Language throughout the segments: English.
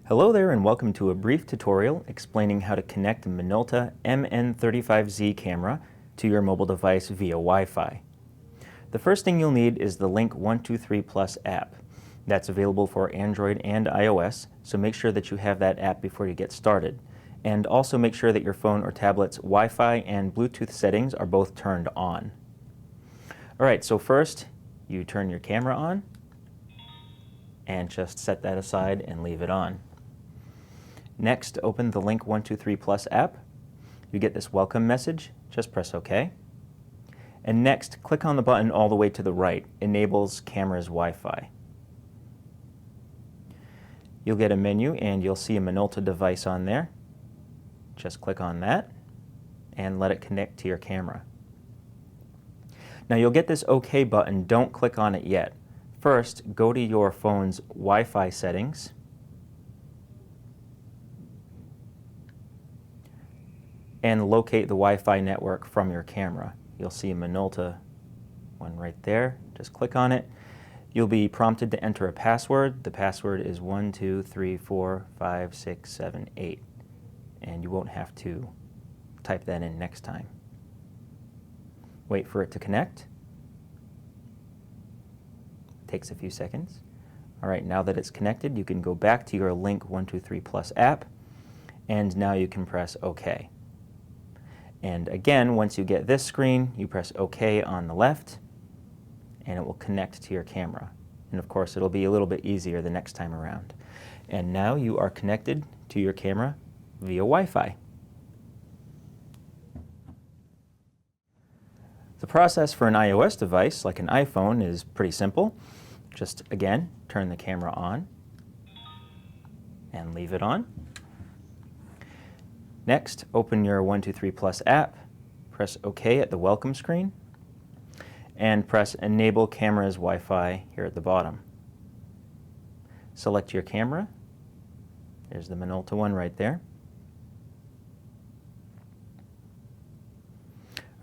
Hello there and welcome to a brief tutorial explaining how to connect a Minolta MN35Z camera to your mobile device via Wi-Fi. The first thing you'll need is the Link 123 Plus app. That's available for Android and iOS, so make sure that you have that app before you get started. And also make sure that your phone or tablet's Wi-Fi and Bluetooth settings are both turned on. Alright, so first you turn your camera on and just set that aside and leave it on. Next, open the Link 123 Plus app. You get this welcome message. Just press OK. And next, click on the button all the way to the right, Enables Camera's Wi-Fi. You'll get a menu and you'll see a Minolta device on there. Just click on that and let it connect to your camera. Now you'll get this OK button. Don't click on it yet. First, go to your phone's Wi-Fi settings. And locate the Wi-Fi network from your camera. You'll see a Minolta one right there. Just click on it. You'll be prompted to enter a password. The password is 12345678, and you won't have to type that in next time. Wait for it to connect. Takes a few seconds. All right, now that it's connected, you can go back to your Link 123 Plus app, and now you can press OK. And again, once you get this screen, you press OK on the left, and it will connect to your camera. And of course, it'll be a little bit easier the next time around. And now you are connected to your camera via Wi-Fi. The process for an iOS device, like an iPhone, is pretty simple. Just, again, turn the camera on and leave it on. Next, open your 123 Plus app, press OK at the welcome screen, and press Enable Camera's Wi-Fi here at the bottom. Select your camera. There's the Minolta one right there.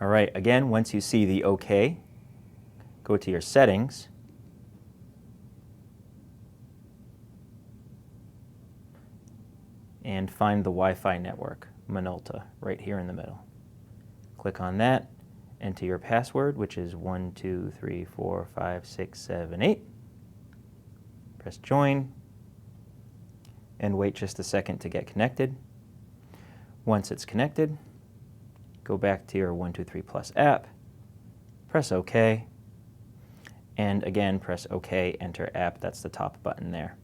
All right, again, once you see the OK, go to your settings. And find the Wi-Fi network, Minolta, right here in the middle. Click on that, enter your password, which is 12345678. Press join, and wait just a second to get connected. Once it's connected, go back to your 123 Plus app, press OK, and again press OK, enter app. That's the top button there.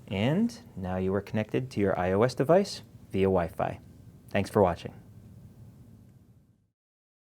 And now you are connected to your iOS device via Wi-Fi. Thanks for watching.